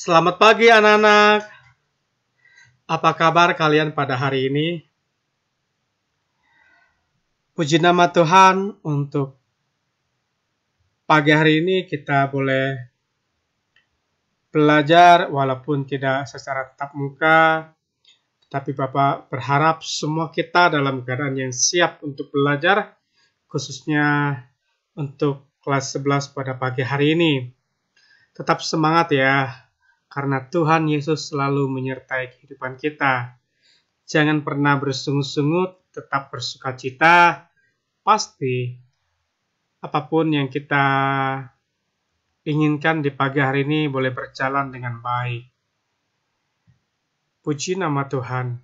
Selamat pagi anak-anak. Apa kabar kalian pada hari ini? Puji nama Tuhan untuk pagi hari ini kita boleh belajar walaupun tidak secara tatap muka. Tapi Bapak berharap semua kita dalam keadaan yang siap untuk belajar, khususnya untuk kelas 11 pada pagi hari ini. Tetap semangat ya, karena Tuhan Yesus selalu menyertai kehidupan kita. Jangan pernah bersungut-sungut, tetap bersukacita. Pasti apapun yang kita inginkan di pagi hari ini boleh berjalan dengan baik. Puji nama Tuhan.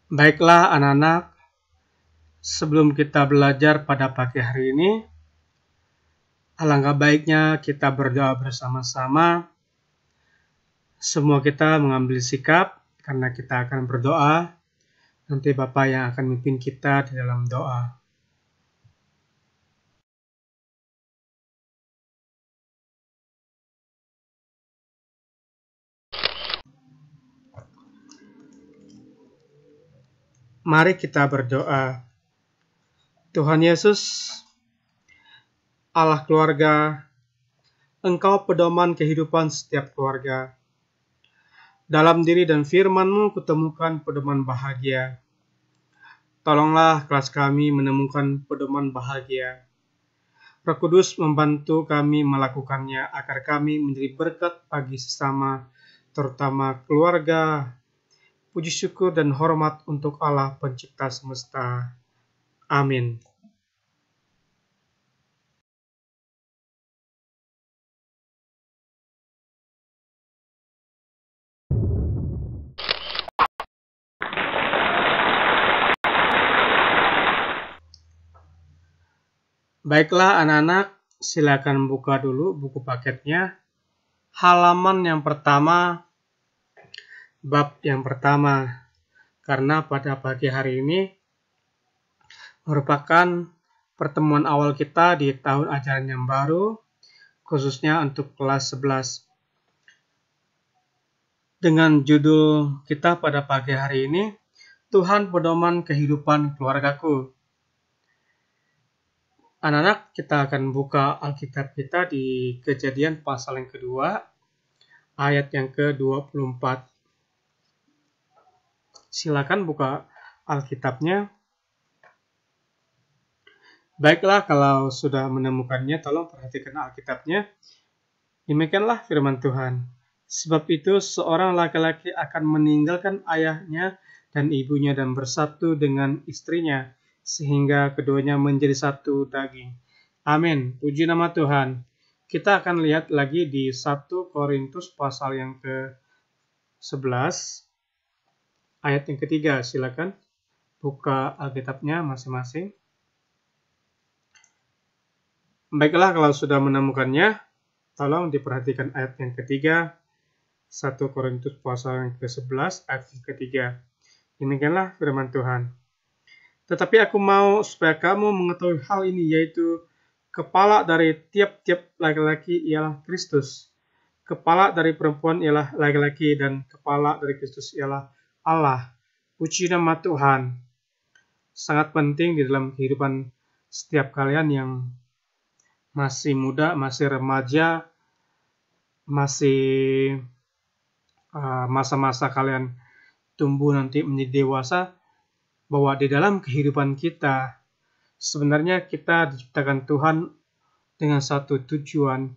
Baiklah anak-anak, sebelum kita belajar pada pagi hari ini, alangkah baiknya kita berdoa bersama-sama. Semua kita mengambil sikap karena kita akan berdoa. Nanti Bapak yang akan memimpin kita di dalam doa. Mari kita berdoa. Tuhan Yesus, Allah keluarga, Engkau pedoman kehidupan setiap keluarga. Dalam diri dan firman-Mu kutemukan pedoman bahagia. Tolonglah kelas kami menemukan pedoman bahagia. Roh Kudus membantu kami melakukannya agar kami menjadi berkat bagi sesama, terutama keluarga. Puji syukur dan hormat untuk Allah pencipta semesta. Amin. Baiklah anak-anak, silakan buka dulu buku paketnya. Halaman yang pertama, bab yang pertama. Karena pada pagi hari ini merupakan pertemuan awal kita di tahun ajaran yang baru, khususnya untuk kelas 11. Dengan judul kita pada pagi hari ini, Tuhan pedoman kehidupan keluargaku. Anak-anak, kita akan buka Alkitab kita di Kejadian pasal yang kedua, ayat yang ke-24. Silakan buka Alkitabnya. Baiklah, kalau sudah menemukannya, tolong perhatikan Alkitabnya. Demikianlah firman Tuhan. Sebab itu, seorang laki-laki akan meninggalkan ayahnya dan ibunya dan bersatu dengan istrinya, sehingga keduanya menjadi satu daging. Amin. Puji nama Tuhan. Kita akan lihat lagi di 1 Korintus pasal yang ke-11, ayat yang ketiga. Silakan buka Alkitabnya masing-masing. Baiklah, kalau sudah menemukannya, tolong diperhatikan ayat yang ketiga, 1 Korintus pasal yang ke-11, ayat yang ketiga. Demikianlah firman Tuhan. Tetapi aku mau supaya kamu mengetahui hal ini, yaitu kepala dari tiap-tiap laki-laki ialah Kristus. Kepala dari perempuan ialah laki-laki, dan kepala dari Kristus ialah Allah. Puji nama Tuhan. Sangat penting di dalam kehidupan setiap kalian yang masih muda, masih remaja, masih masa-masa kalian tumbuh nanti menjadi dewasa, bahwa di dalam kehidupan kita sebenarnya kita diciptakan Tuhan dengan satu tujuan.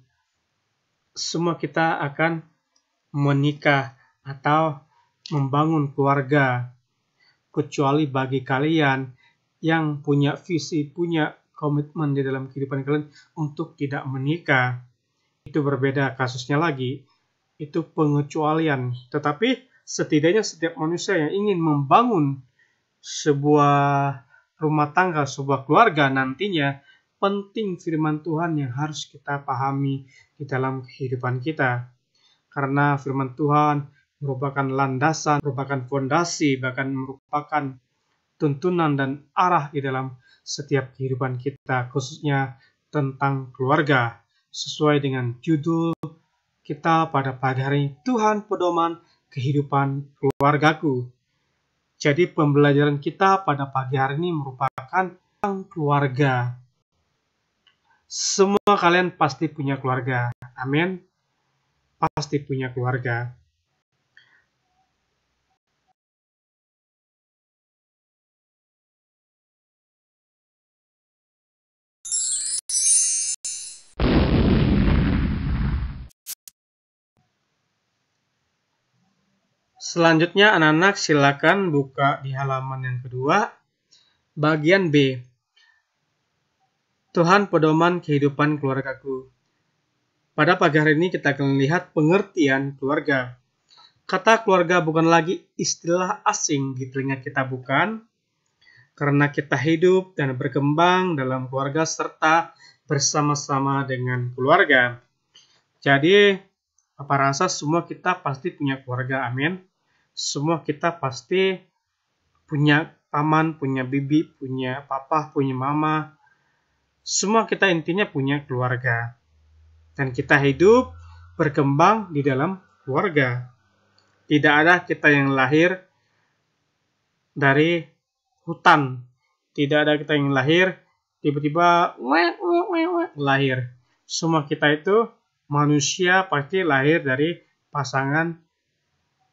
Semua kita akan menikah atau membangun keluarga, kecuali bagi kalian yang punya visi, punya komitmen di dalam kehidupan kalian untuk tidak menikah. Itu berbeda kasusnya lagi. Itu pengecualian. Tetapi setidaknya setiap manusia yang ingin membangun sebuah rumah tangga, sebuah keluarga nantinya, penting firman Tuhan yang harus kita pahami di dalam kehidupan kita. Karena firman Tuhan merupakan landasan, merupakan fondasi, bahkan merupakan tuntunan dan arah di dalam setiap kehidupan kita, khususnya tentang keluarga. Sesuai dengan judul kita pada pagi hari ini, Tuhan pedoman kehidupan keluargaku. Jadi pembelajaran kita pada pagi hari ini merupakan tentang keluarga. Semua kalian pasti punya keluarga. Amin. Pasti punya keluarga. Selanjutnya anak-anak silakan buka di halaman yang kedua, bagian B. Tuhan pedoman kehidupan keluargaku. Pada pagi hari ini kita akan lihat pengertian keluarga. Kata keluarga bukan lagi istilah asing di telinga kita, bukan? Karena kita hidup dan berkembang dalam keluarga serta bersama-sama dengan keluarga. Jadi, apa rasa semua kita pasti punya keluarga, amin. Semua kita pasti punya paman, punya bibi, punya papa, punya mama. Semua kita intinya punya keluarga. Dan kita hidup, berkembang di dalam keluarga. Tidak ada kita yang lahir dari hutan. Tidak ada kita yang lahir, tiba-tiba lahir. Semua kita itu manusia pasti lahir dari pasangan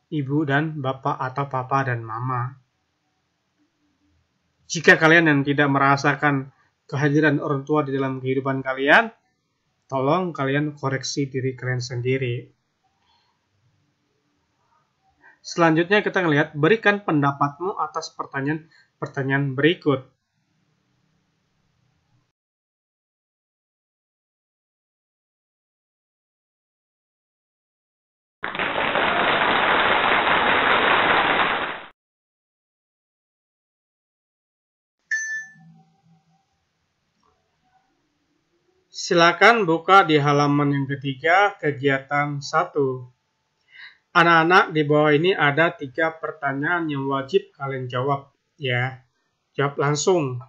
ibu dan bapak atau papa dan mama. Jika kalian yang tidak merasakan kehadiran orang tua di dalam kehidupan kalian, tolong kalian koreksi diri kalian sendiri. Selanjutnya kita melihat, berikan pendapatmu atas pertanyaan berikut. Silakan buka di halaman yang ketiga, kegiatan 1. Anak-anak, di bawah ini ada 3 pertanyaan yang wajib kalian jawab, ya. Jawab langsung.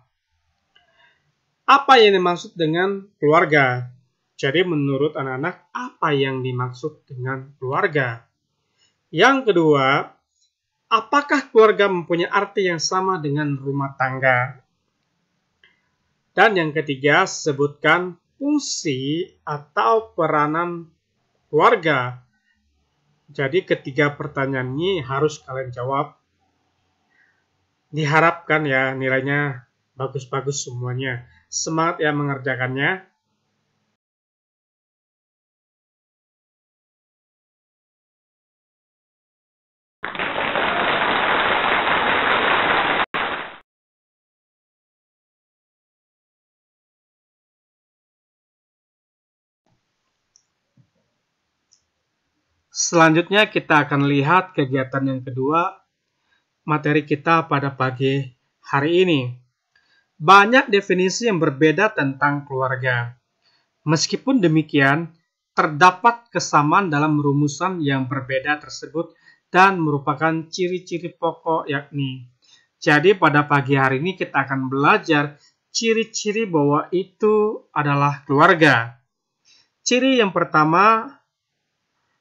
Apa yang dimaksud dengan keluarga? Jadi menurut anak-anak, apa yang dimaksud dengan keluarga? Yang kedua, apakah keluarga mempunyai arti yang sama dengan rumah tangga? Dan yang ketiga, sebutkan fungsi atau peranan keluarga. Jadi ketiga pertanyaan ini harus kalian jawab. Diharapkan ya nilainya bagus-bagus semuanya. Semangat ya mengerjakannya. Selanjutnya kita akan lihat kegiatan yang kedua, materi kita pada pagi hari ini. Banyak definisi yang berbeda tentang keluarga. Meskipun demikian, terdapat kesamaan dalam rumusan yang berbeda tersebut dan merupakan ciri-ciri pokok yakni. Jadi pada pagi hari ini kita akan belajar ciri-ciri bahwa itu adalah keluarga. Ciri yang pertama,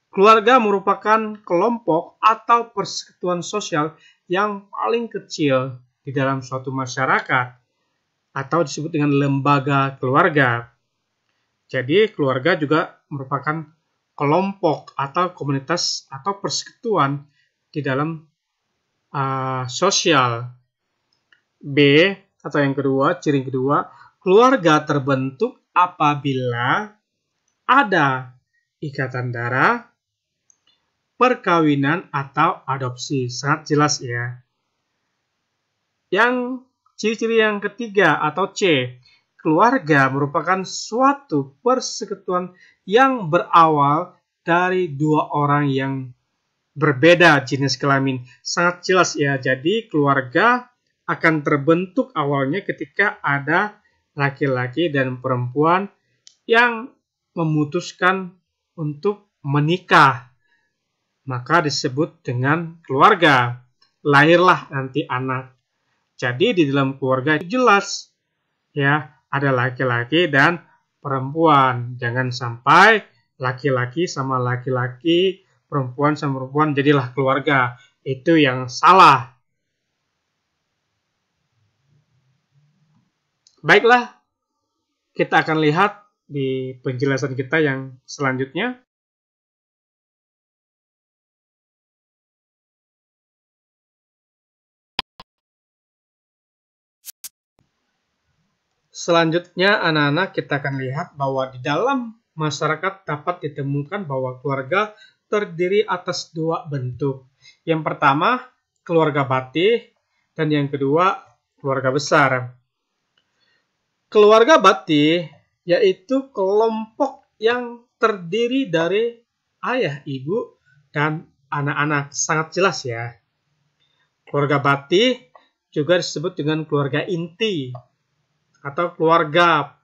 keluarga merupakan kelompok atau persekutuan sosial yang paling kecil di dalam suatu masyarakat atau disebut dengan lembaga keluarga. Jadi keluarga juga merupakan kelompok atau komunitas atau persekutuan di dalam sosial. B atau yang kedua, ciri kedua, keluarga terbentuk apabila ada ikatan darah, perkawinan atau adopsi. Sangat jelas ya. Yang ciri-ciri yang ketiga atau C, keluarga merupakan suatu persekutuan yang berawal dari 2 orang yang berbeda jenis kelamin. Sangat jelas ya. Jadi keluarga akan terbentuk awalnya ketika ada laki-laki dan perempuan yang memutuskan untuk menikah. maka disebut dengan keluarga. Lahirlah nanti anak. Jadi di dalam keluarga itu jelas ya, ada laki-laki dan perempuan. Jangan sampai laki-laki sama laki-laki, perempuan sama perempuan jadilah keluarga. Itu yang salah. Baiklah, kita akan lihat di penjelasan kita yang selanjutnya. Selanjutnya, anak-anak, kita akan lihat bahwa di dalam masyarakat dapat ditemukan bahwa keluarga terdiri atas dua bentuk. Yang pertama, keluarga bati, dan yang kedua, keluarga besar. Keluarga bati yaitu kelompok yang terdiri dari ayah, ibu, dan anak-anak. Sangat jelas ya. Keluarga bati juga disebut dengan keluarga inti atau keluarga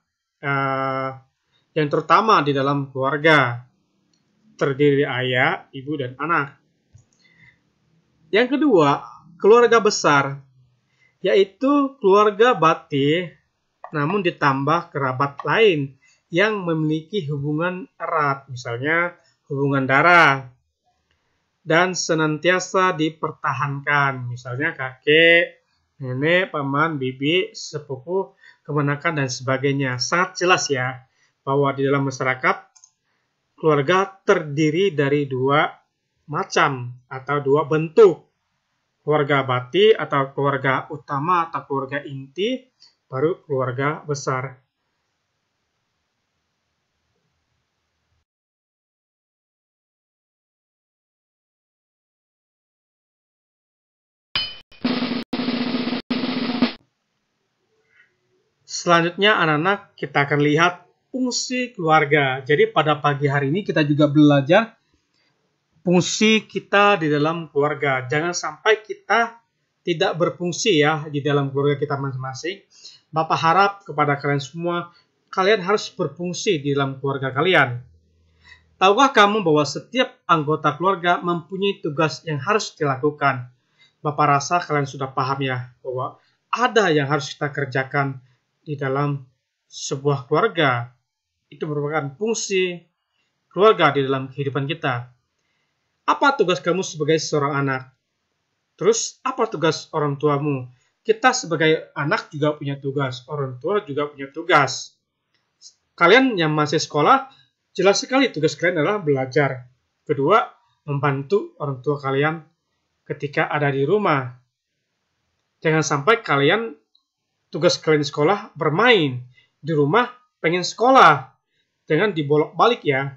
yang terutama di dalam keluarga terdiri ayah, ibu, dan anak. Yang kedua, keluarga besar, yaitu keluarga bati, namun ditambah kerabat lain yang memiliki hubungan erat, misalnya hubungan darah, dan senantiasa dipertahankan, misalnya kakek, nenek, paman, bibi, sepupu, keponakan, dan sebagainya. Sangat jelas ya, bahwa di dalam masyarakat, keluarga terdiri dari dua macam atau dua bentuk. Keluarga bati atau keluarga utama atau keluarga inti, baru keluarga besar. Selanjutnya anak-anak, kita akan lihat fungsi keluarga. Jadi pada pagi hari ini kita juga belajar fungsi kita di dalam keluarga. Jangan sampai kita tidak berfungsi ya di dalam keluarga kita masing-masing. Bapak harap kepada kalian semua, kalian harus berfungsi di dalam keluarga kalian. Tahukah kamu bahwa setiap anggota keluarga mempunyai tugas yang harus dilakukan? Bapak rasa kalian sudah paham ya, bahwa ada yang harus kita kerjakan di dalam sebuah keluarga. Itu merupakan fungsi keluarga di dalam kehidupan kita. Apa tugas kamu sebagai seorang anak? Terus, apa tugas orang tuamu? Kita sebagai anak juga punya tugas, orang tua juga punya tugas. Kalian yang masih sekolah, jelas sekali tugas kalian adalah belajar. Kedua, membantu orang tua kalian ketika ada di rumah. Jangan sampai kalian tugas kalian di sekolah bermain, di rumah pengen sekolah. Jangan dibolak-balik ya.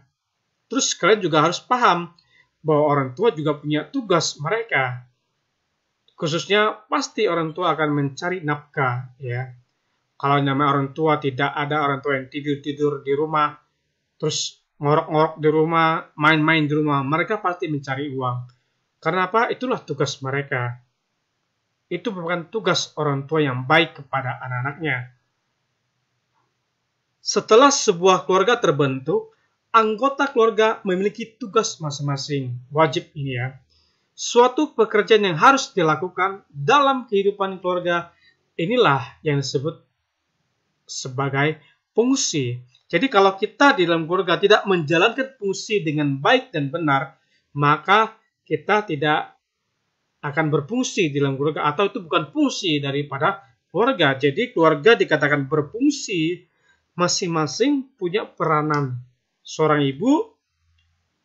Terus kalian juga harus paham bahwa orang tua juga punya tugas mereka. Khususnya pasti orang tua akan mencari nafkah ya. Kalau namanya orang tua tidak ada orang tua yang tidur-tidur di rumah, terus ngorok-ngorok di rumah, main-main di rumah, mereka pasti mencari uang. Karena apa? Itulah tugas mereka. Itu merupakan tugas orang tua yang baik kepada anak-anaknya. Setelah sebuah keluarga terbentuk, anggota keluarga memiliki tugas masing-masing. Wajib ini ya. Suatu pekerjaan yang harus dilakukan dalam kehidupan keluarga, inilah yang disebut sebagai fungsi. Jadi kalau kita di dalam keluarga tidak menjalankan fungsi dengan baik dan benar, maka kita tidak akan berfungsi di dalam keluarga, atau itu bukan fungsi daripada keluarga. Jadi keluarga dikatakan berfungsi, masing-masing punya peranan. Seorang ibu,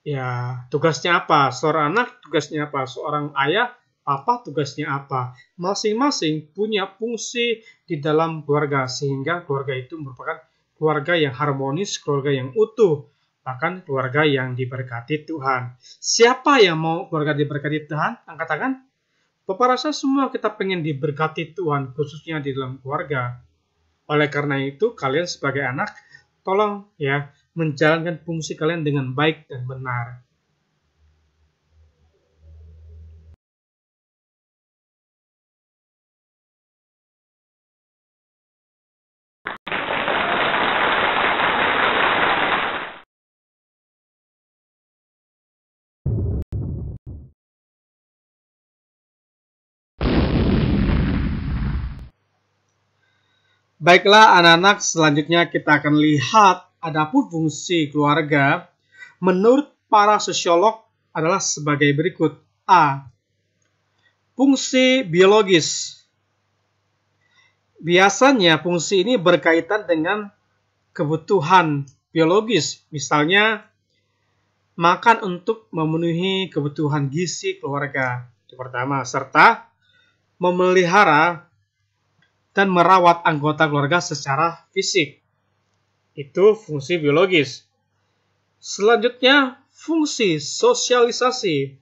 ya tugasnya apa? Seorang anak tugasnya apa? Seorang ayah, papa tugasnya apa? Masing-masing punya fungsi di dalam keluarga, sehingga keluarga itu merupakan keluarga yang harmonis, keluarga yang utuh, bahkan keluarga yang diberkati Tuhan. Siapa yang mau keluarga diberkati Tuhan? Angkat tangan. Bapak rasa semua kita pengen diberkati Tuhan, khususnya di dalam keluarga. Oleh karena itu, kalian sebagai anak, tolong ya, menjalankan fungsi kalian dengan baik dan benar. Baiklah anak-anak, selanjutnya kita akan lihat adapun fungsi keluarga menurut para sosiolog adalah sebagai berikut. A. Fungsi biologis. Biasanya fungsi ini berkaitan dengan kebutuhan biologis, misalnya makan untuk memenuhi kebutuhan gizi keluarga. Itu pertama, serta memelihara dan merawat anggota keluarga secara fisik. Itu fungsi biologis. Selanjutnya, fungsi sosialisasi,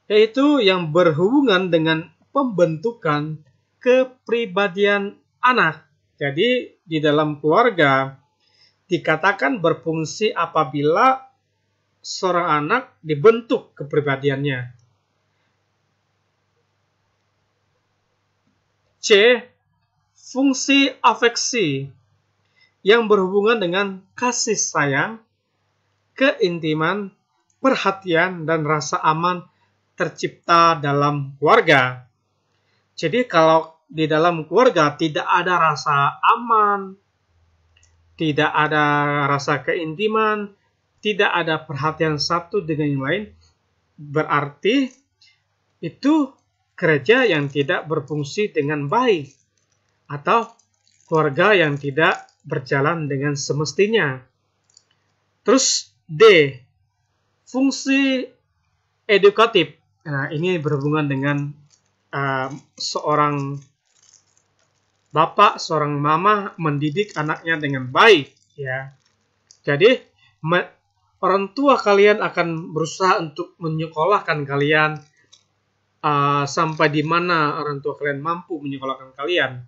yaitu yang berhubungan dengan pembentukan kepribadian anak. Jadi, di dalam keluarga dikatakan berfungsi apabila seorang anak dibentuk kepribadiannya. C. Fungsi afeksi yang berhubungan dengan kasih sayang, keintiman, perhatian, dan rasa aman tercipta dalam keluarga. Jadi kalau di dalam keluarga tidak ada rasa aman, tidak ada rasa keintiman, tidak ada perhatian satu dengan yang lain, berarti itu gereja yang tidak berfungsi dengan baik atau keluarga yang tidak berjalan dengan semestinya. Terus D. Fungsi edukatif. Nah, ini berhubungan dengan seorang bapak, seorang mama mendidik anaknya dengan baik, ya. Jadi orang tua kalian akan berusaha untuk menyekolahkan kalian sampai di mana orang tua kalian mampu menyekolahkan kalian.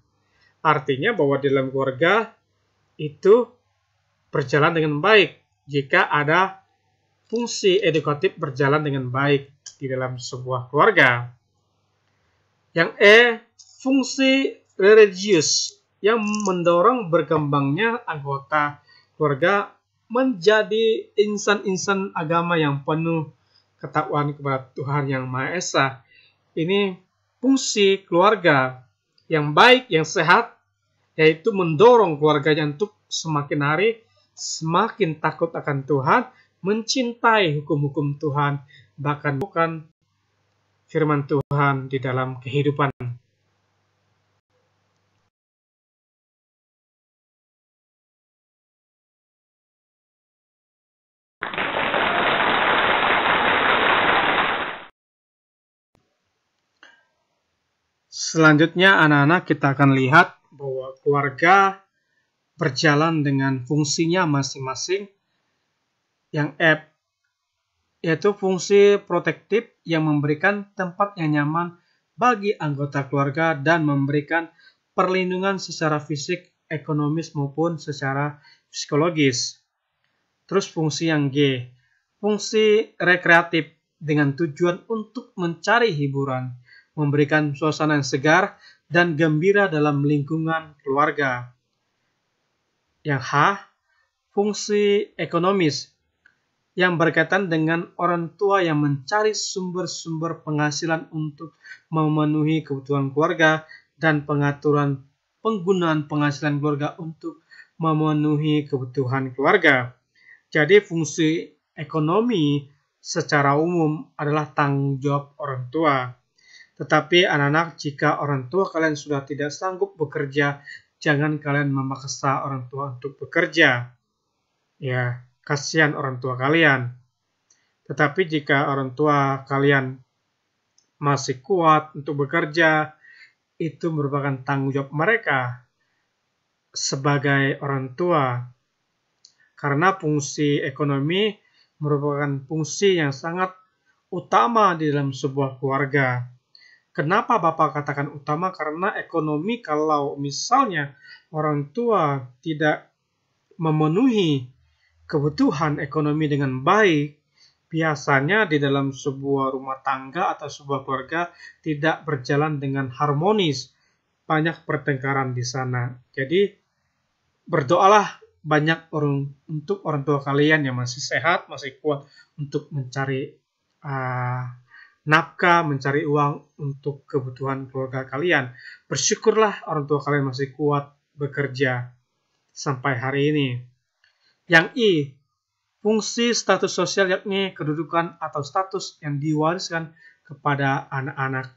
Artinya bahwa dalam keluarga itu berjalan dengan baik jika ada fungsi edukatif berjalan dengan baik di dalam sebuah keluarga. Yang E. Fungsi religius yang mendorong berkembangnya anggota keluarga menjadi insan-insan agama yang penuh ketakwaan kepada Tuhan Yang Maha Esa. Ini fungsi keluarga yang baik, yang sehat, yaitu mendorong keluarganya untuk semakin hari semakin takut akan Tuhan, mencintai hukum-hukum Tuhan, bahkan bukan firman Tuhan di dalam kehidupan. Selanjutnya anak-anak kita akan lihat bahwa keluarga berjalan dengan fungsinya masing-masing. Yang F, yaitu fungsi protektif yang memberikan tempat yang nyaman bagi anggota keluarga dan memberikan perlindungan secara fisik, ekonomis maupun secara psikologis. Terus fungsi yang G, fungsi rekreatif dengan tujuan untuk mencari hiburan, memberikan suasana yang segar dan gembira dalam lingkungan keluarga. Yang H, fungsi ekonomis yang berkaitan dengan orang tua yang mencari sumber-sumber penghasilan untuk memenuhi kebutuhan keluarga dan pengaturan penggunaan penghasilan keluarga untuk memenuhi kebutuhan keluarga. Jadi fungsi ekonomi secara umum adalah tanggung jawab orang tua. Tetapi anak-anak, jika orang tua kalian sudah tidak sanggup bekerja, jangan kalian memaksa orang tua untuk bekerja. Ya, kasihan orang tua kalian. Tetapi jika orang tua kalian masih kuat untuk bekerja, itu merupakan tanggung jawab mereka sebagai orang tua. Karena fungsi ekonomi merupakan fungsi yang sangat utama di dalam sebuah keluarga. Kenapa Bapak katakan utama? Karena ekonomi, kalau misalnya orang tua tidak memenuhi kebutuhan ekonomi dengan baik, biasanya di dalam sebuah rumah tangga atau sebuah keluarga tidak berjalan dengan harmonis. Banyak pertengkaran di sana. Jadi berdoalah banyak untuk orang tua kalian yang masih sehat, masih kuat untuk mencari nafkah, mencari uang untuk kebutuhan keluarga kalian. Bersyukurlah orang tua kalian masih kuat bekerja sampai hari ini. Yang I, fungsi status sosial, yakni kedudukan atau status yang diwariskan kepada anak-anak.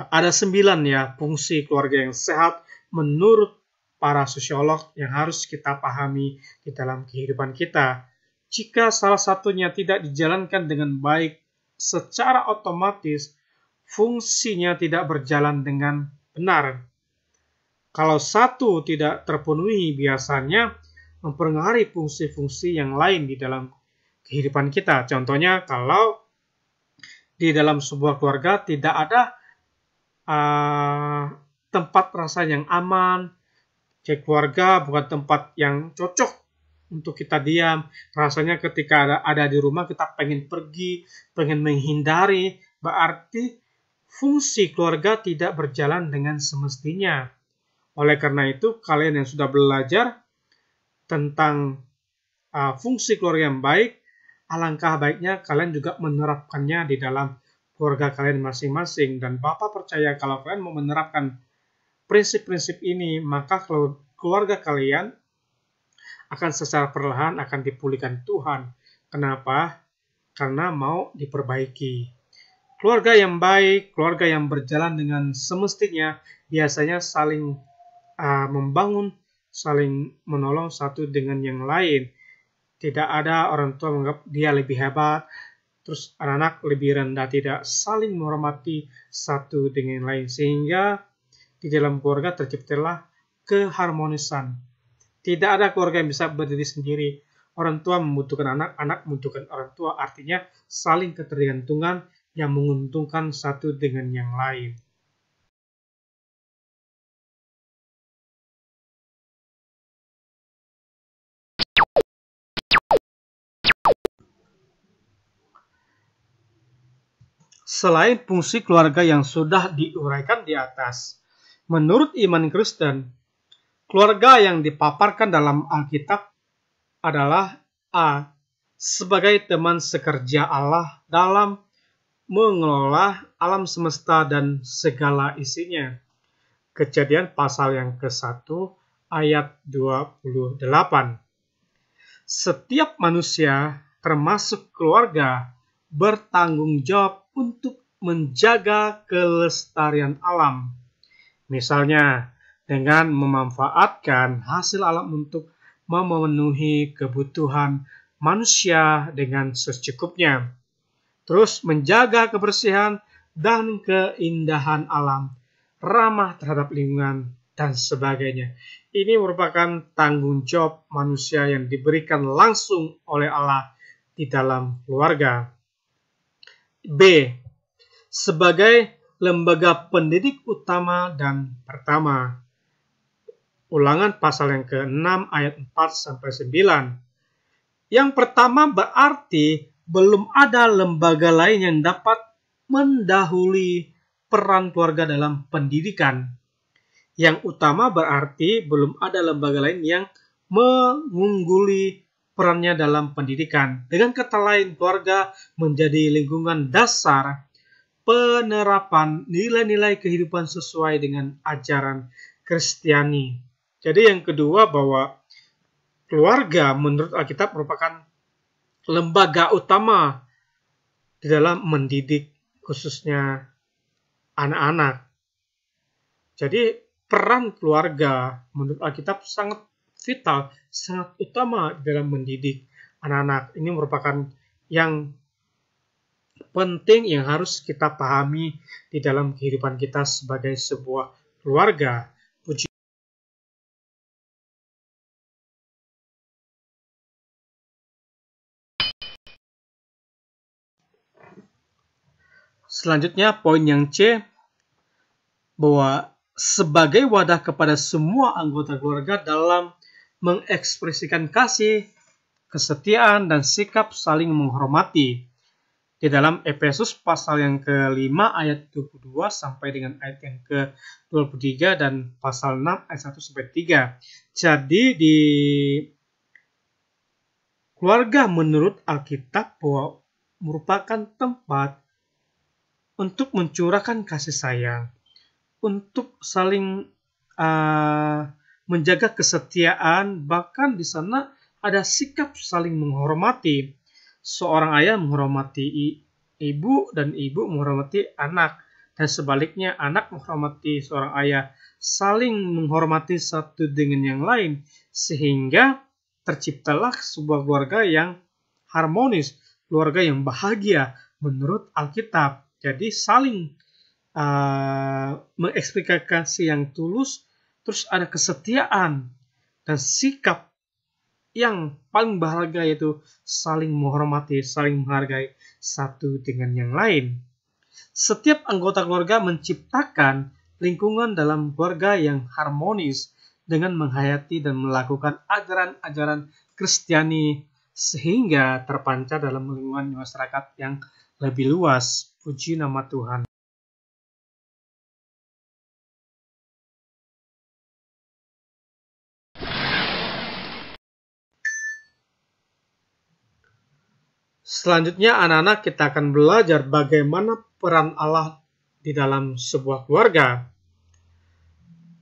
Ada 9 ya fungsi keluarga yang sehat menurut para sosiolog yang harus kita pahami di dalam kehidupan kita. Jika salah satunya tidak dijalankan dengan baik, secara otomatis fungsinya tidak berjalan dengan benar. Kalau satu tidak terpenuhi, biasanya mempengaruhi fungsi-fungsi yang lain di dalam kehidupan kita. Contohnya, kalau di dalam sebuah keluarga tidak ada tempat rasa yang aman, jadi keluarga bukan tempat yang cocok untuk kita diam. Rasanya ketika ada di rumah kita pengen pergi, pengen menghindari, berarti fungsi keluarga tidak berjalan dengan semestinya. Oleh karena itu, kalian yang sudah belajar tentang fungsi keluarga yang baik, alangkah baiknya kalian juga menerapkannya di dalam keluarga kalian masing-masing. Dan Bapak percaya kalau kalian mau menerapkan prinsip-prinsip ini, maka keluarga kalian akan secara perlahan akan dipulihkan Tuhan. Kenapa? Karena mau diperbaiki. Keluarga yang baik, keluarga yang berjalan dengan semestinya, biasanya saling membangun, saling menolong satu dengan yang lain. Tidak ada orang tua menganggap dia lebih hebat, terus anak-anak lebih rendah. Tidak, saling menghormati satu dengan yang lain, sehingga di dalam keluarga terciptalah keharmonisan. Tidak ada keluarga yang bisa berdiri sendiri. Orang tua membutuhkan anak, anak membutuhkan orang tua. Artinya saling ketergantungan yang menguntungkan satu dengan yang lain. Selain fungsi keluarga yang sudah diuraikan di atas, menurut iman Kristen, keluarga yang dipaparkan dalam Alkitab adalah A. Sebagai teman sekerja Allah dalam mengelola alam semesta dan segala isinya. Kejadian pasal yang ke-1 ayat 28. Setiap manusia, termasuk keluarga, bertanggung jawab untuk menjaga kelestarian alam. Misalnya, dengan memanfaatkan hasil alam untuk memenuhi kebutuhan manusia dengan secukupnya. Terus menjaga kebersihan dan keindahan alam, ramah terhadap lingkungan, dan sebagainya. Ini merupakan tanggung jawab manusia yang diberikan langsung oleh Allah di dalam keluarga. B. Sebagai lembaga pendidik utama dan pertama. Ulangan pasal yang ke-6 ayat 4-9. Yang pertama berarti belum ada lembaga lain yang dapat mendahului peran keluarga dalam pendidikan. Yang utama berarti belum ada lembaga lain yang mengungguli perannya dalam pendidikan. Dengan kata lain, keluarga menjadi lingkungan dasar penerapan nilai-nilai kehidupan sesuai dengan ajaran Kristiani. Jadi yang kedua, bahwa keluarga menurut Alkitab merupakan lembaga utama di dalam mendidik khususnya anak-anak. Jadi peran keluarga menurut Alkitab sangat vital, sangat utama dalam mendidik anak-anak. Ini merupakan yang penting yang harus kita pahami di dalam kehidupan kita sebagai sebuah keluarga. Selanjutnya poin yang C, bahwa sebagai wadah kepada semua anggota keluarga dalam mengekspresikan kasih, kesetiaan, dan sikap saling menghormati. Di dalam Efesus pasal yang ke-5 ayat 22 sampai dengan ayat yang ke-23 dan pasal 6 ayat 1 sampai 3. Jadi di keluarga menurut Alkitab bahwa merupakan tempat untuk mencurahkan kasih sayang, untuk saling menjaga kesetiaan, bahkan di sana ada sikap saling menghormati. Seorang ayah menghormati ibu dan ibu menghormati anak, dan sebaliknya anak menghormati seorang ayah, saling menghormati satu dengan yang lain, sehingga terciptalah sebuah keluarga yang harmonis, keluarga yang bahagia menurut Alkitab. Jadi saling mengeksplikasi yang tulus, terus ada kesetiaan dan sikap yang paling berharga, yaitu saling menghormati, saling menghargai satu dengan yang lain. Setiap anggota keluarga menciptakan lingkungan dalam keluarga yang harmonis dengan menghayati dan melakukan ajaran-ajaran Kristiani sehingga terpancar dalam lingkungan masyarakat yang lebih luas. Puji nama Tuhan. Selanjutnya anak-anak, kita akan belajar bagaimana peran Allah di dalam sebuah keluarga.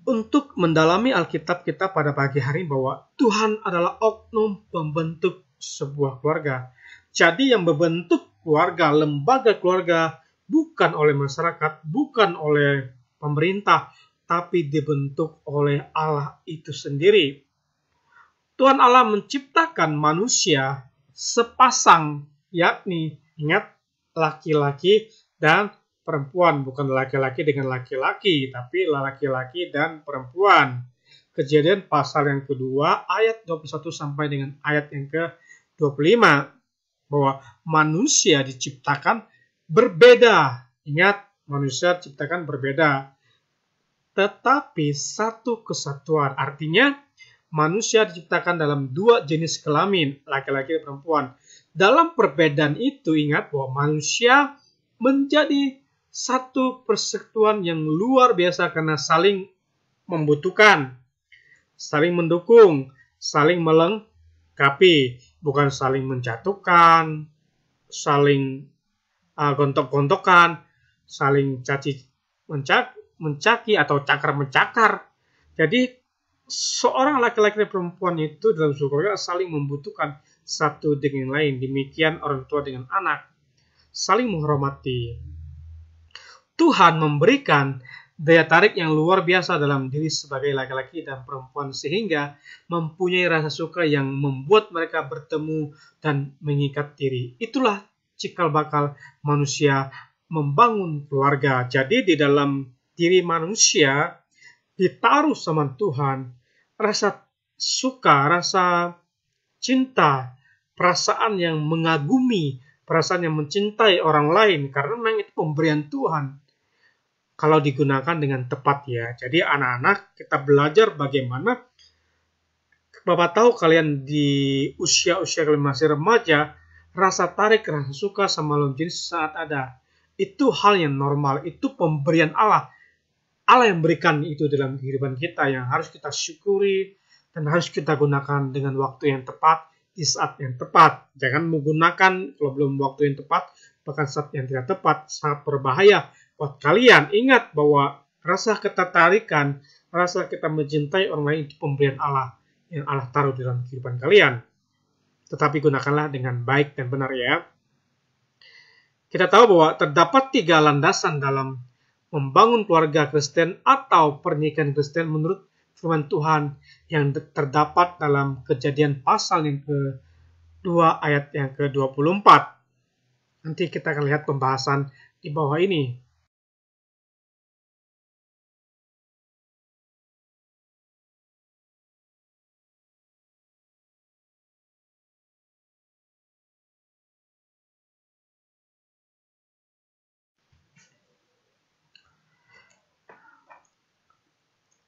Untuk mendalami Alkitab kita pada pagi hari bahwa Tuhan adalah oknum pembentuk sebuah keluarga. Jadi yang membentuk keluarga, lembaga keluarga, bukan oleh masyarakat, bukan oleh pemerintah, tapi dibentuk oleh Allah itu sendiri. Tuhan Allah menciptakan manusia sepasang, yakni ingat, laki-laki dan perempuan, bukan laki-laki dengan laki-laki, tapi laki-laki dan perempuan. Kejadian pasal yang kedua ayat 21 sampai dengan ayat yang ke-25, bahwa manusia diciptakan berbeda. Ingat, manusia diciptakan berbeda, tetapi satu kesatuan. Artinya manusia diciptakan dalam dua jenis kelamin, laki-laki dan perempuan. Dalam perbedaan itu, ingat bahwa manusia menjadi satu persekutuan yang luar biasa karena saling membutuhkan, saling mendukung, saling melengkapi, bukan saling menjatuhkan, saling gontok-gontokan, saling mencaki atau cakar-mencakar. Jadi seorang laki-laki dan perempuan itu dalam suatu keluarga saling membutuhkan satu dengan yang lain. Demikian orang tua dengan anak, saling menghormati. Tuhan memberikan daya tarik yang luar biasa dalam diri sebagai laki-laki dan perempuan sehingga mempunyai rasa suka yang membuat mereka bertemu dan mengikat diri. Itulah cikal bakal manusia membangun keluarga. Jadi di dalam diri manusia ditaruh sama Tuhan rasa suka, rasa cinta, perasaan yang mengagumi, perasaan yang mencintai orang lain, karena memang itu pemberian Tuhan kalau digunakan dengan tepat ya. Jadi anak-anak, kita belajar bagaimana, Bapak tahu kalian di usia-usia kalian masih remaja, rasa tarik, rasa suka sama lawan jenis saat ada. Itu hal yang normal, itu pemberian Allah. Allah yang berikan itu dalam kehidupan kita yang harus kita syukuri dan harus kita gunakan dengan waktu yang tepat, di saat yang tepat. Jangan menggunakan kalau belum waktu yang tepat, bahkan saat yang tidak tepat, sangat berbahaya buat kalian. Ingat bahwa rasa ketertarikan, rasa kita mencintai orang lain itu pemberian Allah yang Allah taruh dalam kehidupan kalian. Tetapi gunakanlah dengan baik dan benar ya. Kita tahu bahwa terdapat 3 landasan dalam membangun keluarga Kristen atau pernikahan Kristen menurut firman Tuhan yang terdapat dalam Kejadian pasal yang ke-2 ayat yang ke-24. Nanti kita akan lihat pembahasan di bawah ini.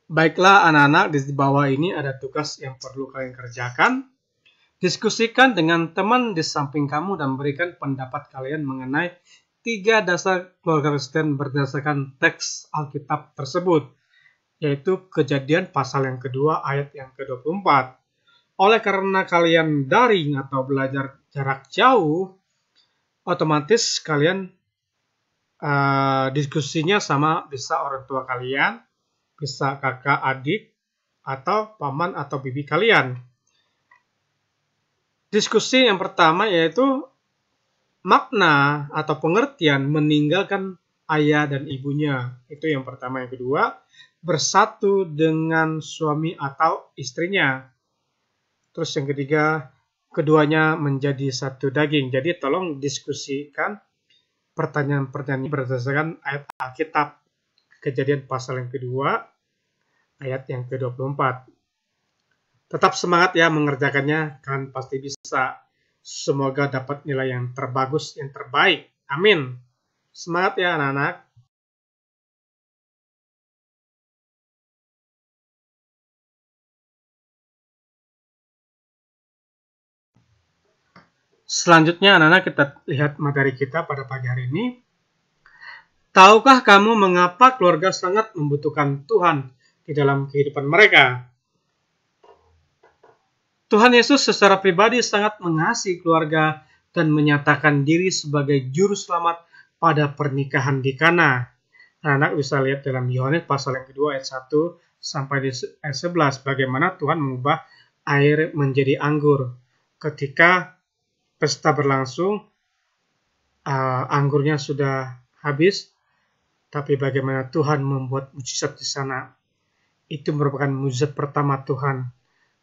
Baiklah anak-anak, di bawah ini ada tugas yang perlu kalian kerjakan. Diskusikan dengan teman di samping kamu dan berikan pendapat kalian mengenai 3 dasar keluarga Kristen berdasarkan teks Alkitab tersebut, yaitu Kejadian pasal yang kedua ayat yang ke-24. Oleh karena kalian daring atau belajar jarak jauh, otomatis kalian Diskusinya sama, bisa orang tua kalian, bisa kakak adik, atau paman atau bibi kalian. Diskusi yang pertama yaitu makna atau pengertian meninggalkan ayah dan ibunya. Itu yang pertama. Yang kedua, bersatu dengan suami atau istrinya. Terus yang ketiga, keduanya menjadi satu daging. Jadi tolong diskusikan pertanyaan-pertanyaan ini berdasarkan ayat Alkitab. Kejadian pasal yang kedua, ayat yang ke-24. Tetap semangat ya mengerjakannya, kalian pasti bisa. Semoga dapat nilai yang terbagus, yang terbaik. Amin. Semangat ya anak-anak. Selanjutnya anak-anak kita lihat materi kita pada pagi hari ini. Tahukah kamu mengapa keluarga sangat membutuhkan Tuhan di dalam kehidupan mereka? Tuhan Yesus secara pribadi sangat mengasihi keluarga dan menyatakan diri sebagai juru selamat pada pernikahan di Kana. Anak bisa lihat dalam Yohanes pasal yang kedua ayat 1 sampai ayat 11 bagaimana Tuhan mengubah air menjadi anggur. Ketika pesta berlangsung, anggurnya sudah habis, tapi bagaimana Tuhan membuat mujizat di sana. Itu merupakan mujizat pertama Tuhan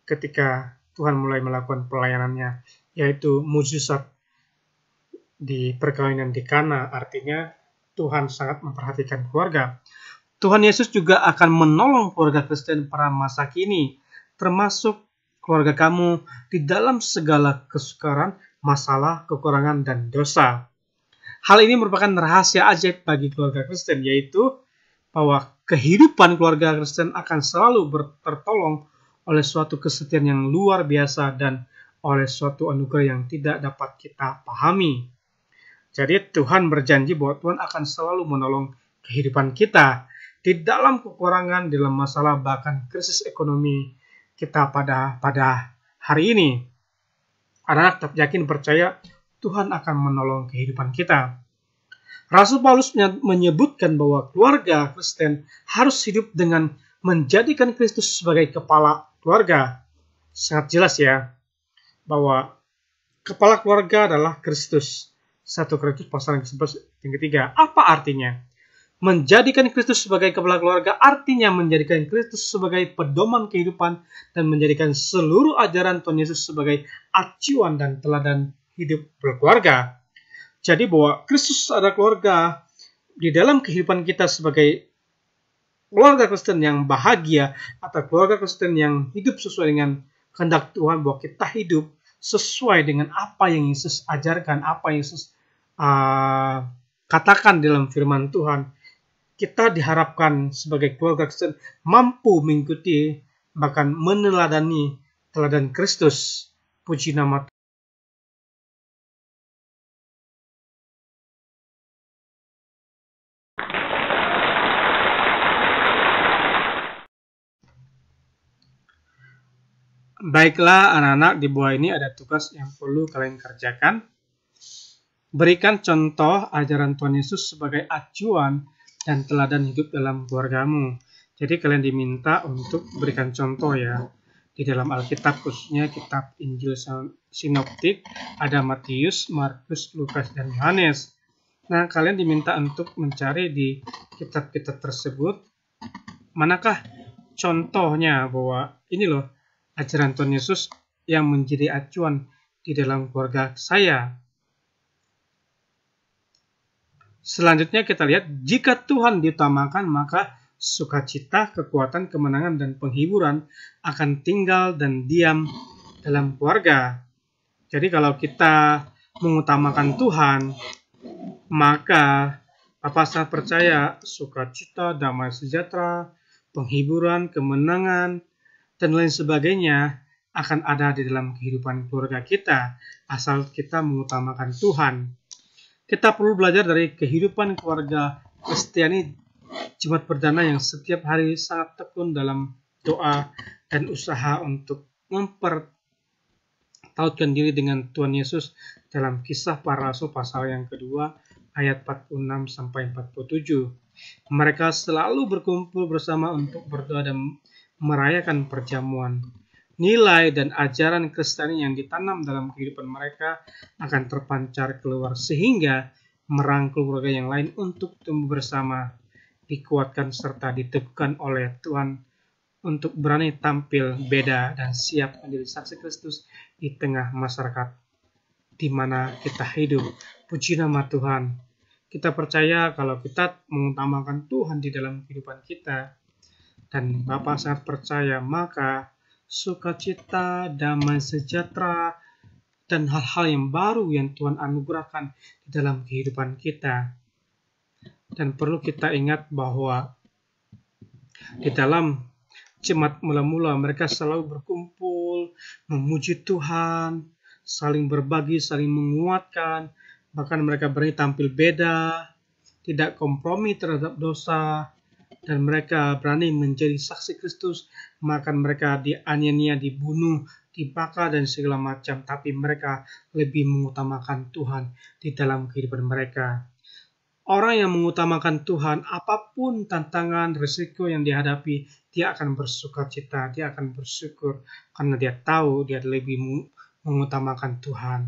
ketika Tuhan mulai melakukan pelayanannya, yaitu mujizat di perkawinan di Kana. Artinya Tuhan sangat memperhatikan keluarga. Tuhan Yesus juga akan menolong keluarga Kristen pada masa kini, termasuk keluarga kamu di dalam segala kesukaran, masalah, kekurangan, dan dosa. Hal ini merupakan rahasia ajaib bagi keluarga Kristen, yaitu bahwa kehidupan keluarga Kristen akan selalu tertolong oleh suatu kesetiaan yang luar biasa dan oleh suatu anugerah yang tidak dapat kita pahami. Jadi Tuhan berjanji bahwa Tuhan akan selalu menolong kehidupan kita di dalam kekurangan, dalam masalah, bahkan krisis ekonomi kita pada hari ini. Anak-anak tetap yakin percaya Tuhan akan menolong kehidupan kita. Rasul Paulus menyebutkan bahwa keluarga Kristen harus hidup dengan menjadikan Kristus sebagai kepala keluarga. Sangat jelas ya, bahwa kepala keluarga adalah Kristus. 1 Korintus pasal yang ketiga. Apa artinya? Menjadikan Kristus sebagai kepala keluarga artinya menjadikan Kristus sebagai pedoman kehidupan dan menjadikan seluruh ajaran Tuhan Yesus sebagai acuan dan teladan hidup berkeluarga. Jadi bahwa Kristus adalah keluarga di dalam kehidupan kita sebagai keluarga Kristen yang bahagia atau keluarga Kristen yang hidup sesuai dengan kehendak Tuhan, bahwa kita hidup sesuai dengan apa yang Yesus ajarkan, apa yang Yesus katakan dalam firman Tuhan. Kita diharapkan sebagai keluarga Kristen mampu mengikuti bahkan meneladani teladan Kristus. Puji nama Tuhan. Baiklah anak-anak, di bawah ini ada tugas yang perlu kalian kerjakan. Berikan contoh ajaran Tuhan Yesus sebagai acuan dan teladan hidup dalam keluargamu. Jadi kalian diminta untuk berikan contoh ya. Di dalam Alkitab khususnya kitab Injil Sinoptik ada Matius, Markus, Lukas, dan Yohanes. Nah, kalian diminta untuk mencari di kitab-kitab tersebut manakah contohnya bahwa ini loh ajaran Tuhan Yesus yang menjadi acuan di dalam keluarga saya. Selanjutnya kita lihat, jika Tuhan diutamakan, maka sukacita, kekuatan, kemenangan, dan penghiburan akan tinggal dan diam dalam keluarga. Jadi kalau kita mengutamakan Tuhan, maka Papa sangat percaya sukacita, damai sejahtera, penghiburan, kemenangan, dan lain sebagainya akan ada di dalam kehidupan keluarga kita, asal kita mengutamakan Tuhan. Kita perlu belajar dari kehidupan keluarga Kristiani Jemaat Perdana yang setiap hari sangat tekun dalam doa dan usaha untuk mempertautkan diri dengan Tuhan Yesus dalam Kisah Para Rasul pasal yang kedua ayat 46-47. Mereka selalu berkumpul bersama untuk berdoa dan merayakan perjamuan. Nilai dan ajaran Kristiani yang ditanam dalam kehidupan mereka akan terpancar keluar sehingga merangkul keluarga yang lain untuk tumbuh bersama, dikuatkan serta diteguhkan oleh Tuhan untuk berani tampil beda dan siap menjadi saksi Kristus di tengah masyarakat di mana kita hidup. Puji nama Tuhan. Kita percaya kalau kita mengutamakan Tuhan di dalam kehidupan kita, dan Bapa sangat percaya, maka sukacita, damai sejahtera, dan hal-hal yang baru yang Tuhan anugerahkan di dalam kehidupan kita. Dan perlu kita ingat bahwa di dalam jemaat mula-mula mereka selalu berkumpul, memuji Tuhan, saling berbagi, saling menguatkan, bahkan mereka berani tampil beda, tidak kompromi terhadap dosa, dan mereka berani menjadi saksi Kristus. Maka mereka dianiaya, dibunuh, dibakar, dan segala macam, tapi mereka lebih mengutamakan Tuhan di dalam kehidupan mereka. Orang yang mengutamakan Tuhan, apapun tantangan, risiko yang dihadapi, dia akan bersukacita, dia akan bersyukur, karena dia tahu dia lebih mengutamakan Tuhan.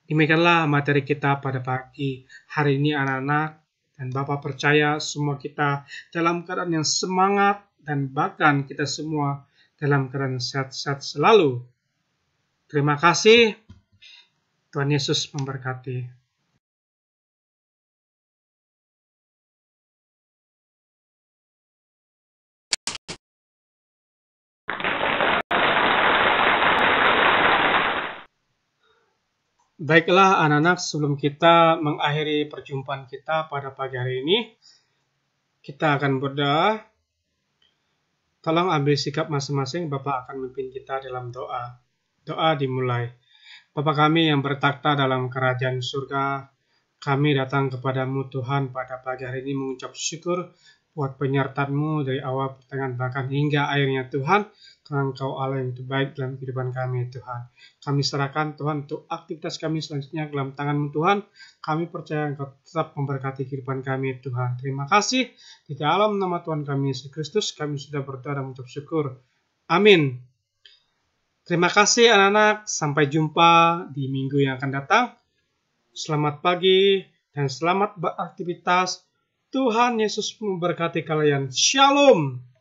Demikianlah materi kita pada pagi hari ini, anak-anak, dan Bapak percaya semua kita dalam keadaan yang semangat, dan bahkan kita semua dalam keadaan sehat-sehat selalu. Terima kasih. Tuhan Yesus memberkati. Baiklah anak-anak, sebelum kita mengakhiri perjumpaan kita pada pagi hari ini, kita akan berdoa. Tolong ambil sikap masing-masing, Bapak akan memimpin kita dalam doa. Doa dimulai. Bapa kami yang bertakhta dalam kerajaan surga, kami datang kepadamu Tuhan pada pagi hari ini mengucap syukur buat penyertaan-Mu dari awal, pertengahan, bahkan hingga akhirnya Tuhan. Tuhan, Engkau Allah yang terbaik dalam kehidupan kami Tuhan. Kami serahkan Tuhan untuk aktivitas kami selanjutnya dalam tangan-Mu Tuhan. Kami percaya Engkau tetap memberkati kehidupan kami Tuhan. Terima kasih. Di dalam nama Tuhan kami Yesus Kristus kami sudah berdoa dan mengucap syukur. Amin. Terima kasih anak-anak. Sampai jumpa di minggu yang akan datang. Selamat pagi dan selamat beraktivitas. Tuhan Yesus memberkati kalian. Shalom.